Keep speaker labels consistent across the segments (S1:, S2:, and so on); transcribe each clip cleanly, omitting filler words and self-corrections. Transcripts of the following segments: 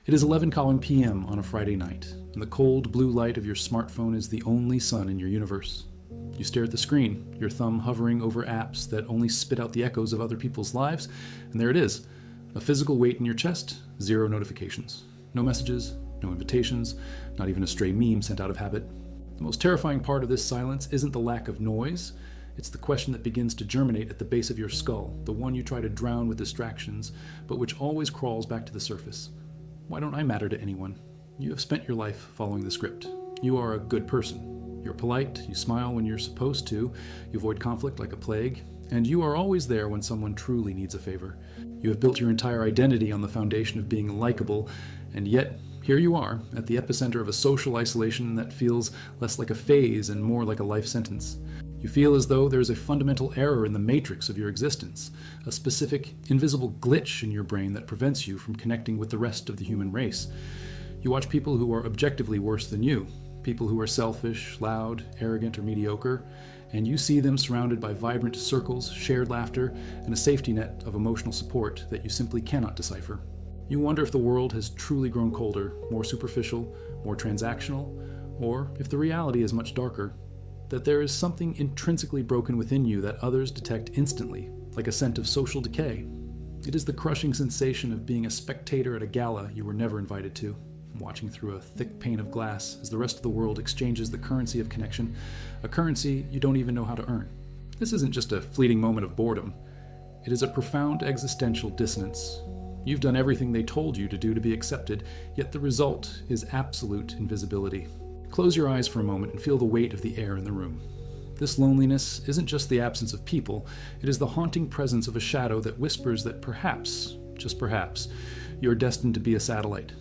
S1: It is 11 p.m. on a Friday night, and the cold blue light of your smartphone is the only sun in your universe. You stare at the screen, your thumb hovering over apps that only spit out the echoes of other people's lives, and there it is, a physical weight in your chest, 0 notifications. No messages, no invitations, not even a stray meme sent out of habit. The most terrifying part of this silence isn't the lack of noise, it's the question that begins to germinate at the base of your skull, the one you try to drown with distractions, but which always crawls back to the surface. Why don't I matter to anyone? You have spent your life following the script. You are a good person. You're polite, you smile when you're supposed to, you avoid conflict like a plague, and you are always there when someone truly needs a favor. You have built your entire identity on the foundation of being likable, and yet here you are, at the epicenter of a social isolation that feels less like a phase and more like a life sentence. You feel as though there is a fundamental error in the matrix of your existence, a specific, invisible glitch in your brain that prevents you from connecting with the rest of the human race. You watch people who are objectively worse than you, people who are selfish, loud, arrogant, or mediocre, and you see them surrounded by vibrant circles, shared laughter, and a safety net of emotional support that you simply cannot decipher. You wonder if the world has truly grown colder, more superficial, more transactional, or if the reality is much darker, that there is something intrinsically broken within you that others detect instantly, like a scent of social decay. It is the crushing sensation of being a spectator at a gala you were never invited to, watching through a thick pane of glass as the rest of the world exchanges the currency of connection, a currency you don't even know how to earn. This isn't just a fleeting moment of boredom. It is a profound existential dissonance. You've done everything they told you to do to be accepted, yet the result is absolute invisibility. Close your eyes for a moment and feel the weight of the air in the room. This loneliness isn't just the absence of people, it is the haunting presence of a shadow that whispers that perhaps, just perhaps, you're destined to be a satellite,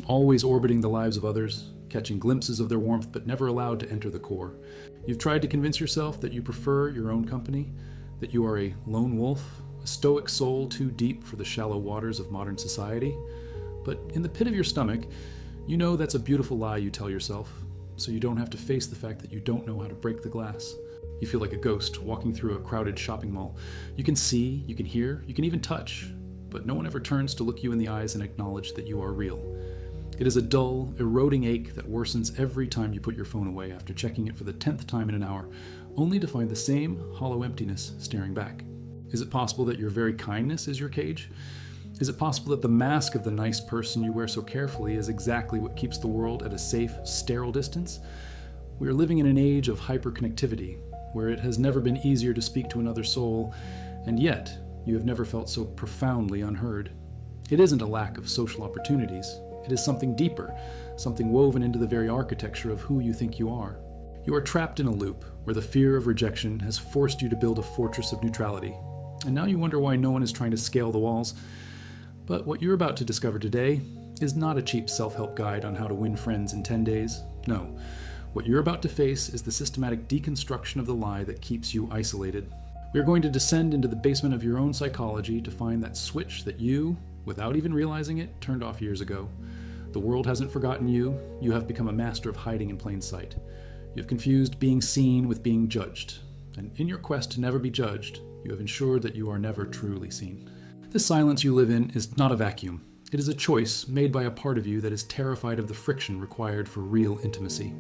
S1: always orbiting the lives of others, catching glimpses of their warmth but never allowed to enter the core. You've tried to convince yourself that you prefer your own company, that you are a lone wolf, a stoic soul too deep for the shallow waters of modern society. But in the pit of your stomach, you know that's a beautiful lie you tell yourself, so you don't have to face the fact that you don't know how to break the glass. You feel like a ghost walking through a crowded shopping mall. You can see, you can hear, you can even touch, but no one ever turns to look you in the eyes and acknowledge that you are real. It is a dull, eroding ache that worsens every time you put your phone away after checking it for the 10th time in an hour, only to find the same hollow emptiness staring back. Is it possible that your very kindness is your cage? Is it possible that the mask of the nice person you wear so carefully is exactly what keeps the world at a safe, sterile distance? We are living in an age of hyperconnectivity, where it has never been easier to speak to another soul, and yet you have never felt so profoundly unheard. It isn't a lack of social opportunities. It is something deeper, something woven into the very architecture of who you think you are. You are trapped in a loop where the fear of rejection has forced you to build a fortress of neutrality, and now you wonder why no one is trying to scale the walls. But what you're about to discover today is not a cheap self-help guide on how to win friends in 10 days. No, what you're about to face is the systematic deconstruction of the lie that keeps you isolated. We are going to descend into the basement of your own psychology to find that switch that you, without even realizing it, turned off years ago. The world hasn't forgotten you. You have become a master of hiding in plain sight. You have confused being seen with being judged. And in your quest to never be judged, you have ensured that you are never truly seen. This silence you live in is not a vacuum. It is a choice made by a part of you that is terrified of the friction required for real intimacy.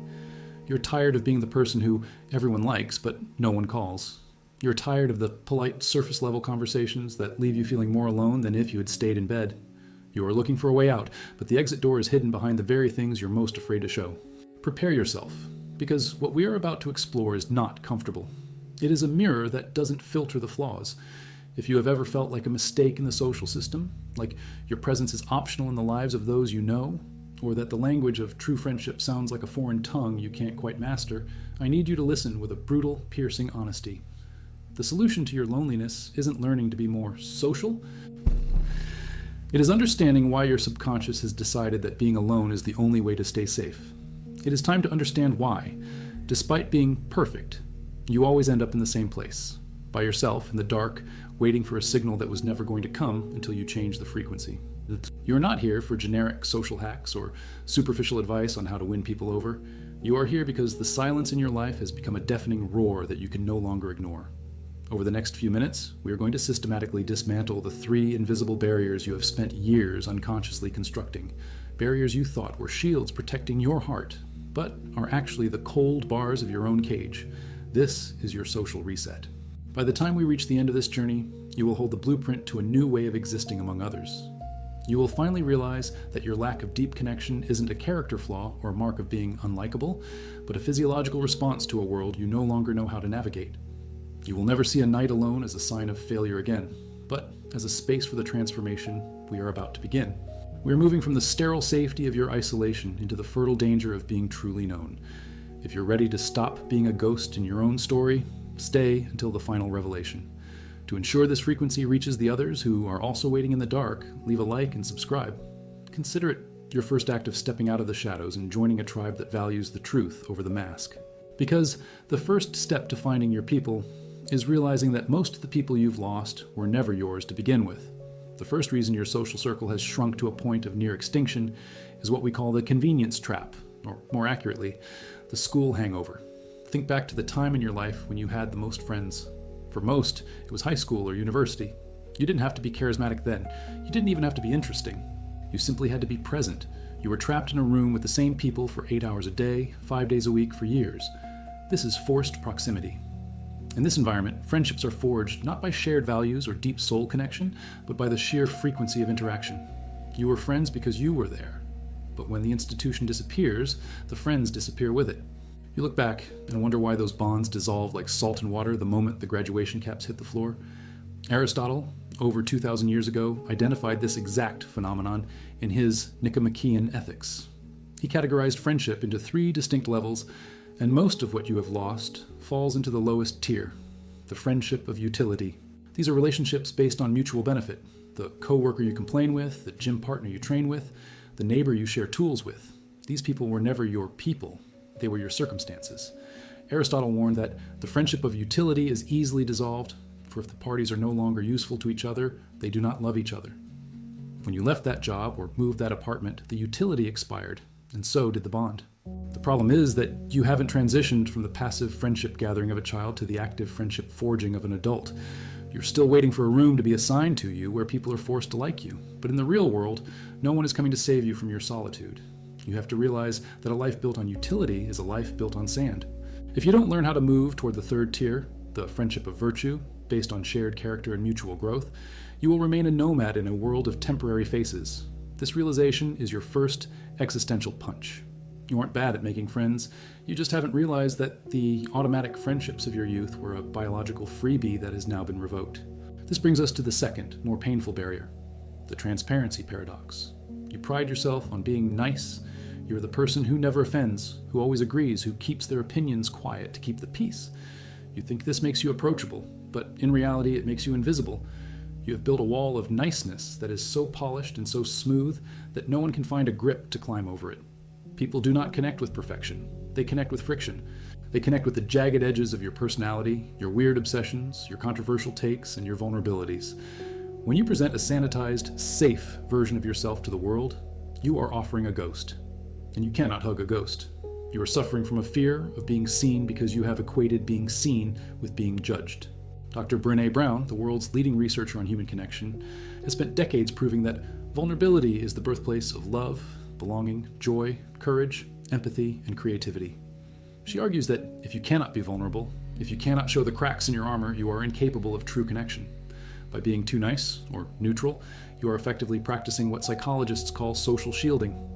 S1: You're tired of being the person who everyone likes, but no one calls. You're tired of the polite surface-level conversations that leave you feeling more alone than if you had stayed in bed. You are looking for a way out, but the exit door is hidden behind the very things you're most afraid to show. Prepare yourself, because what we are about to explore is not comfortable. It is a mirror that doesn't filter the flaws. If you have ever felt like a mistake in the social system, like your presence is optional in the lives of those you know, or that the language of true friendship sounds like a foreign tongue you can't quite master, I need you to listen with a brutal, piercing honesty. The solution to your loneliness isn't learning to be more social. It is understanding why your subconscious has decided that being alone is the only way to stay safe. It is time to understand why, despite being perfect, you always end up in the same place, by yourself in the dark, waiting for a signal that was never going to come until you change the frequency. You are not here for generic social hacks or superficial advice on how to win people over. You are here because the silence in your life has become a deafening roar that you can no longer ignore. Over the next few minutes, we are going to systematically dismantle the 3 invisible barriers you have spent years unconsciously constructing barriers you thought were shields protecting your heart, but are actually the cold bars of your own cage. This is your social reset. By the time we reach the end of this journey, you will hold the blueprint to a new way of existing among others. You will finally realize that your lack of deep connection isn't a character flaw or a mark of being unlikable, but a physiological response to a world you no longer know how to navigate. You will never see a night alone as a sign of failure again, but as a space for the transformation we are about to begin. We are moving from the sterile safety of your isolation into the fertile danger of being truly known. If you're ready to stop being a ghost in your own story, stay until the final revelation. To ensure this frequency reaches the others who are also waiting in the dark, leave a like and subscribe. Consider it your first act of stepping out of the shadows and joining a tribe that values the truth over the mask. Because the first step to finding your people is realizing that most of the people you've lost were never yours to begin with. The first reason your social circle has shrunk to a point of near extinction is what we call the convenience trap, or more accurately, the school hangover. Think back to the time in your life when you had the most friends. For most, it was high school or university. You didn't have to be charismatic then. You didn't even have to be interesting. You simply had to be present. You were trapped in a room with the same people for 8 hours a day, 5 days a week for years. This is forced proximity. In this environment, friendships are forged not by shared values or deep soul connection, but by the sheer frequency of interaction. You were friends because you were there. But when the institution disappears, the friends disappear with it. You look back and wonder why those bonds dissolve like salt in water the moment the graduation caps hit the floor. Aristotle, over 2,000 years ago, identified this exact phenomenon in his Nicomachean Ethics. He categorized friendship into 3 distinct levels, and most of what you have lost falls into the lowest tier, the friendship of utility. These are relationships based on mutual benefit. The coworker you complain with, the gym partner you train with, the neighbor you share tools with. These people were never your people. They were your circumstances. Aristotle warned that the friendship of utility is easily dissolved, for if the parties are no longer useful to each other, they do not love each other. When you left that job or moved that apartment, the utility expired, and so did the bond. The problem is that you haven't transitioned from the passive friendship gathering of a child to the active friendship forging of an adult. You're still waiting for a room to be assigned to you where people are forced to like you. But in the real world, no one is coming to save you from your solitude. You have to realize that a life built on utility is a life built on sand. If you don't learn how to move toward the third tier, the friendship of virtue, based on shared character and mutual growth, you will remain a nomad in a world of temporary faces. This realization is your first existential punch. You aren't bad at making friends, you just haven't realized that the automatic friendships of your youth were a biological freebie that has now been revoked. This brings us to the second, more painful barrier, the transparency paradox. You pride yourself on being nice. You're the person who never offends, who always agrees, who keeps their opinions quiet to keep the peace. You think this makes you approachable, but in reality it makes you invisible. You have built a wall of niceness that is so polished and so smooth that no one can find a grip to climb over it. People do not connect with perfection. They connect with friction. They connect with the jagged edges of your personality, your weird obsessions, your controversial takes, and your vulnerabilities. When you present a sanitized, safe version of yourself to the world, you are offering a ghost. And you cannot hug a ghost. You are suffering from a fear of being seen because you have equated being seen with being judged. Dr. Brené Brown, the world's leading researcher on human connection, has spent decades proving that vulnerability is the birthplace of love, belonging, joy, courage, empathy, and creativity. She argues that if you cannot be vulnerable, if you cannot show the cracks in your armor, you are incapable of true connection. By being too nice, or neutral, you are effectively practicing what psychologists call social shielding.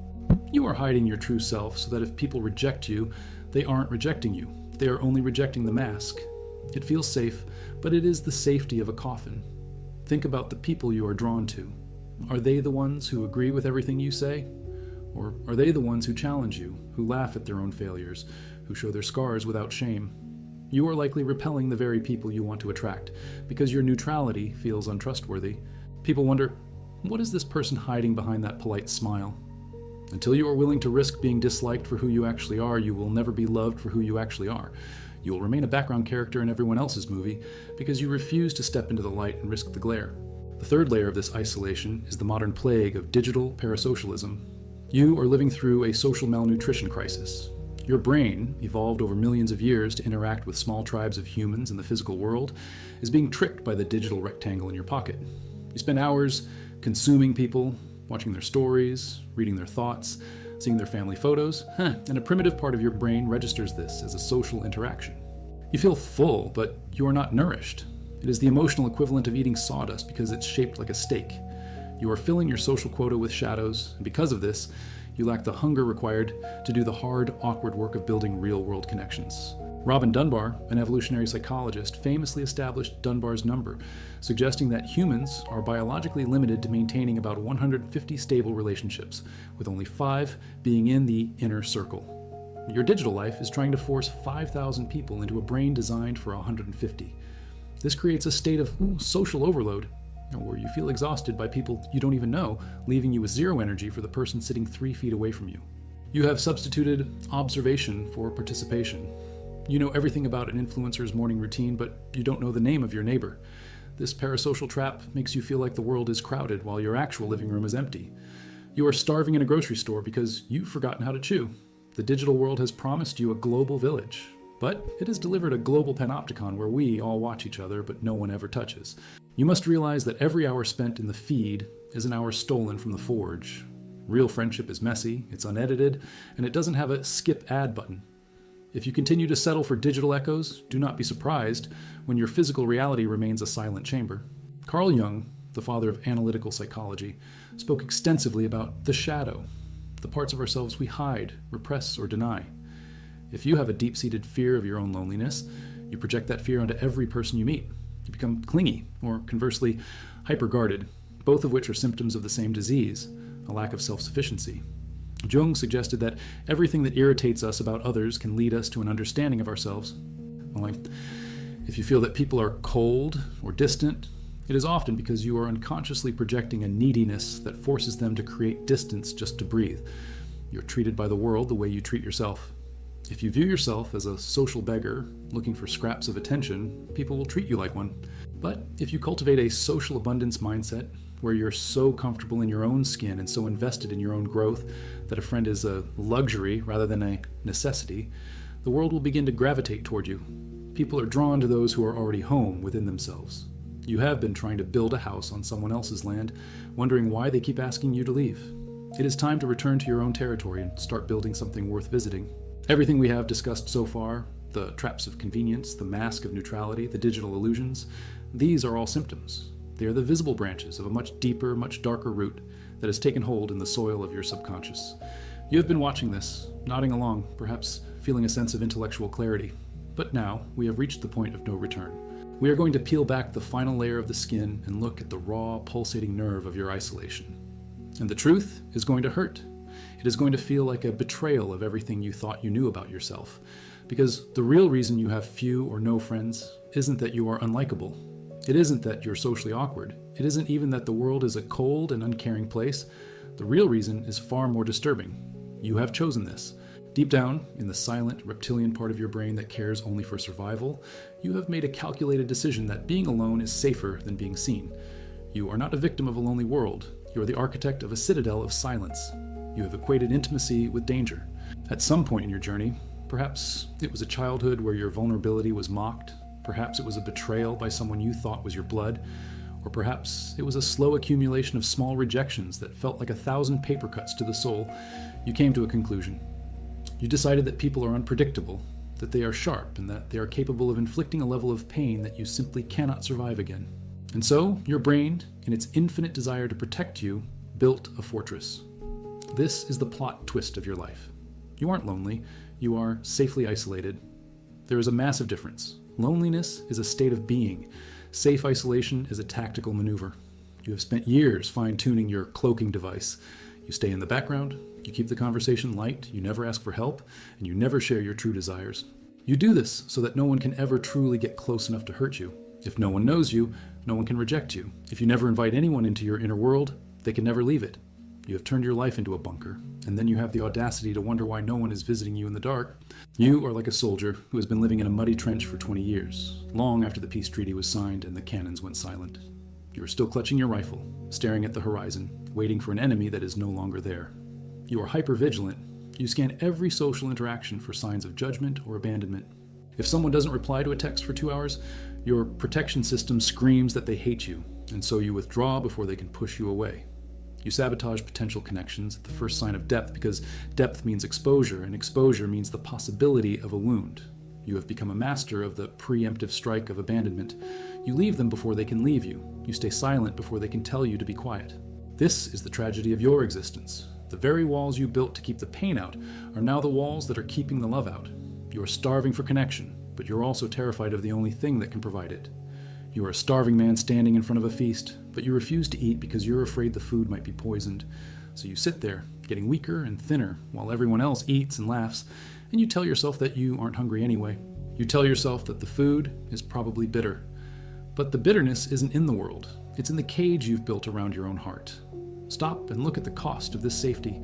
S1: You are hiding your true self so that if people reject you, they aren't rejecting you. They are only rejecting the mask. It feels safe, but it is the safety of a coffin. Think about the people you are drawn to. Are they the ones who agree with everything you say? Or are they the ones who challenge you, who laugh at their own failures, who show their scars without shame? You are likely repelling the very people you want to attract, because your neutrality feels untrustworthy. People wonder, what is this person hiding behind that polite smile? Until you are willing to risk being disliked for who you actually are, you will never be loved for who you actually are. You will remain a background character in everyone else's movie, because you refuse to step into the light and risk the glare. The third layer of this isolation is the modern plague of digital parasocialism. You are living through a social malnutrition crisis. Your brain, evolved over millions of years to interact with small tribes of humans in the physical world, is being tricked by the digital rectangle in your pocket. You spend hours consuming people, watching their stories, reading their thoughts, seeing their family photos, and a primitive part of your brain registers this as a social interaction. You feel full, but you are not nourished. It is the emotional equivalent of eating sawdust because it's shaped like a steak. You are filling your social quota with shadows, and because of this, you lack the hunger required to do the hard, awkward work of building real-world connections. Robin Dunbar, an evolutionary psychologist, famously established Dunbar's number, suggesting that humans are biologically limited to maintaining about 150 stable relationships, with only 5 being in the inner circle. Your digital life is trying to force 5,000 people into a brain designed for 150. This creates a state of social overload, where you feel exhausted by people you don't even know, leaving you with zero energy for the person sitting 3 feet away from you. You have substituted observation for participation. You know everything about an influencer's morning routine, but you don't know the name of your neighbor. This parasocial trap makes you feel like the world is crowded while your actual living room is empty. You are starving in a grocery store because you've forgotten how to chew. The digital world has promised you a global village, but it has delivered a global panopticon where we all watch each other, but no one ever touches. You must realize that every hour spent in the feed is an hour stolen from the forge. Real friendship is messy, it's unedited, and it doesn't have a skip ad button. If you continue to settle for digital echoes, do not be surprised when your physical reality remains a silent chamber. Carl Jung, the father of analytical psychology, spoke extensively about the shadow, the parts of ourselves we hide, repress, or deny. If you have a deep-seated fear of your own loneliness, you project that fear onto every person you meet. You become clingy, or conversely, hyper-guarded, both of which are symptoms of the same disease, a lack of self-sufficiency. Jung suggested that everything that irritates us about others can lead us to an understanding of ourselves. If you feel that people are cold or distant, it is often because you are unconsciously projecting a neediness that forces them to create distance just to breathe. You're treated by the world the way you treat yourself. If you view yourself as a social beggar looking for scraps of attention, people will treat you like one. But if you cultivate a social abundance mindset, where you're so comfortable in your own skin and so invested in your own growth that a friend is a luxury rather than a necessity, the world will begin to gravitate toward you. People are drawn to those who are already home within themselves. You have been trying to build a house on someone else's land, wondering why they keep asking you to leave. It is time to return to your own territory and start building something worth visiting. Everything we have discussed so far, the traps of convenience, the mask of neutrality, the digital illusions, these are all symptoms. They are the visible branches of a much deeper, much darker root that has taken hold in the soil of your subconscious. You have been watching this, nodding along, perhaps feeling a sense of intellectual clarity. But now, we have reached the point of no return. We are going to peel back the final layer of the skin and look at the raw, pulsating nerve of your isolation. And the truth is going to hurt. It is going to feel like a betrayal of everything you thought you knew about yourself. Because the real reason you have few or no friends isn't that you are unlikable. It isn't that you're socially awkward. It isn't even that the world is a cold and uncaring place. The real reason is far more disturbing. You have chosen this. Deep down, in the silent, reptilian part of your brain that cares only for survival, you have made a calculated decision that being alone is safer than being seen. You are not a victim of a lonely world. You are the architect of a citadel of silence. You have equated intimacy with danger. At some point in your journey, perhaps it was a childhood where your vulnerability was mocked, perhaps it was a betrayal by someone you thought was your blood, or perhaps it was a slow accumulation of small rejections that felt like 1,000 paper cuts to the soul, you came to a conclusion. You decided that people are unpredictable, that they are sharp, and that they are capable of inflicting a level of pain that you simply cannot survive again. And so, your brain, in its infinite desire to protect you, built a fortress. This is the plot twist of your life. You aren't lonely, you are safely isolated. There is a massive difference. Loneliness is a state of being. Safe isolation is a tactical maneuver. You have spent years fine-tuning your cloaking device. You stay in the background, you keep the conversation light, you never ask for help, and you never share your true desires. You do this so that no one can ever truly get close enough to hurt you. If no one knows you, no one can reject you. If you never invite anyone into your inner world, they can never leave it. You have turned your life into a bunker, and then you have the audacity to wonder why no one is visiting you in the dark. You are like a soldier who has been living in a muddy trench for 20 years, long after the peace treaty was signed and the cannons went silent. You are still clutching your rifle, staring at the horizon, waiting for an enemy that is no longer there. You are hyper-vigilant. You scan every social interaction for signs of judgment or abandonment. If someone doesn't reply to a text for 2 hours, your protection system screams that they hate you, and so you withdraw before they can push you away. You sabotage potential connections at the first sign of depth because depth means exposure, and exposure means the possibility of a wound. You have become a master of the preemptive strike of abandonment. You leave them before they can leave you. You stay silent before they can tell you to be quiet. This is the tragedy of your existence. The very walls you built to keep the pain out are now the walls that are keeping the love out. You are starving for connection, but you're also terrified of the only thing that can provide it. You are a starving man standing in front of a feast, but you refuse to eat because you're afraid the food might be poisoned. So you sit there, getting weaker and thinner, while everyone else eats and laughs, and you tell yourself that you aren't hungry anyway. You tell yourself that the food is probably bitter. But the bitterness isn't in the world. It's in the cage you've built around your own heart. Stop and look at the cost of this safety.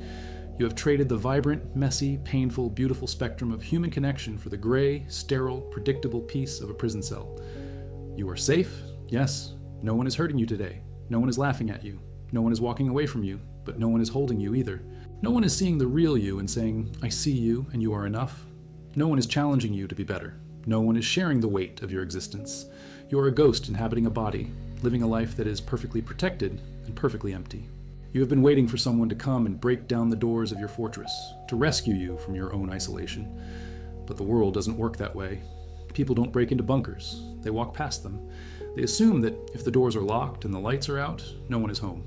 S1: You have traded the vibrant, messy, painful, beautiful spectrum of human connection for the gray, sterile, predictable peace of a prison cell. You are safe, yes. No one is hurting you today. No one is laughing at you. No one is walking away from you, but no one is holding you either. No one is seeing the real you and saying, I see you and you are enough. No one is challenging you to be better. No one is sharing the weight of your existence. You are a ghost inhabiting a body, living a life that is perfectly protected and perfectly empty. You have been waiting for someone to come and break down the doors of your fortress, to rescue you from your own isolation. But the world doesn't work that way. People don't break into bunkers. They walk past them. They assume that if the doors are locked and the lights are out, no one is home.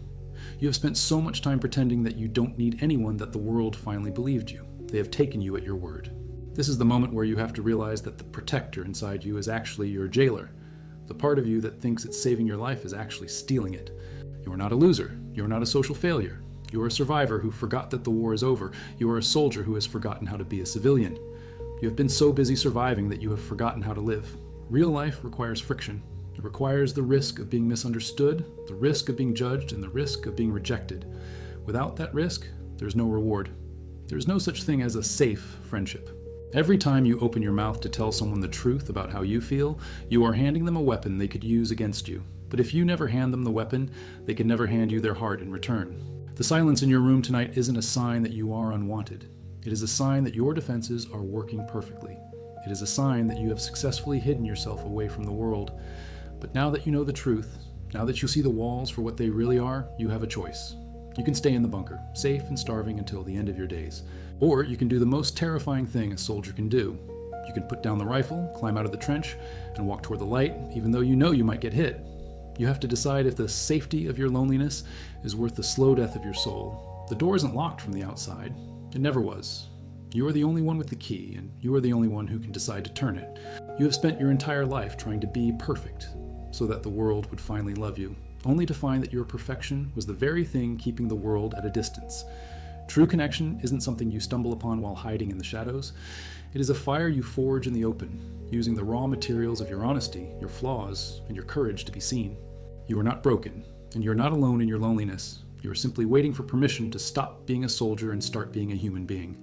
S1: You have spent so much time pretending that you don't need anyone that the world finally believed you. They have taken you at your word. This is the moment where you have to realize that the protector inside you is actually your jailer. The part of you that thinks it's saving your life is actually stealing it. You are not a loser. You are not a social failure. You are a survivor who forgot that the war is over. You are a soldier who has forgotten how to be a civilian. You have been so busy surviving that you have forgotten how to live. Real life requires friction. It requires the risk of being misunderstood, the risk of being judged, and the risk of being rejected. Without that risk, there's no reward. There's no such thing as a safe friendship. Every time you open your mouth to tell someone the truth about how you feel, you are handing them a weapon they could use against you. But if you never hand them the weapon, they can never hand you their heart in return. The silence in your room tonight isn't a sign that you are unwanted. It is a sign that your defenses are working perfectly. It is a sign that you have successfully hidden yourself away from the world. But now that you know the truth, now that you see the walls for what they really are, you have a choice. You can stay in the bunker, safe and starving until the end of your days. Or you can do the most terrifying thing a soldier can do. You can put down the rifle, climb out of the trench, and walk toward the light, even though you know you might get hit. You have to decide if the safety of your loneliness is worth the slow death of your soul. The door isn't locked from the outside. It never was. You are the only one with the key, and you are the only one who can decide to turn it. You have spent your entire life trying to be perfect, so that the world would finally love you, only to find that your perfection was the very thing keeping the world at a distance. True connection isn't something you stumble upon while hiding in the shadows. It is a fire you forge in the open, using the raw materials of your honesty, your flaws, and your courage to be seen. You are not broken, and you are not alone in your loneliness. You are simply waiting for permission to stop being a soldier and start being a human being.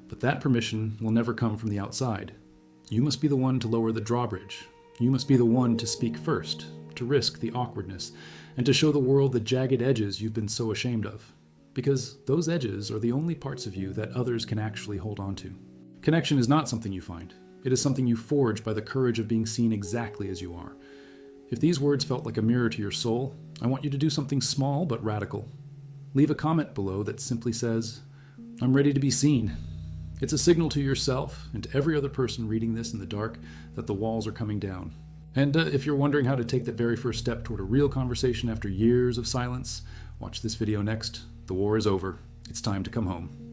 S1: But that permission will never come from the outside. You must be the one to lower the drawbridge. You must be the one to speak first, to risk the awkwardness, and to show the world the jagged edges you've been so ashamed of. Because those edges are the only parts of you that others can actually hold on to. Connection is not something you find. It is something you forge by the courage of being seen exactly as you are. If these words felt like a mirror to your soul, I want you to do something small but radical. Leave a comment below that simply says, I'm ready to be seen. It's a signal to yourself and to every other person reading this in the dark that the walls are coming down. And if you're wondering how to take that very first step toward a real conversation after years of silence, watch this video next. The war is over. It's time to come home.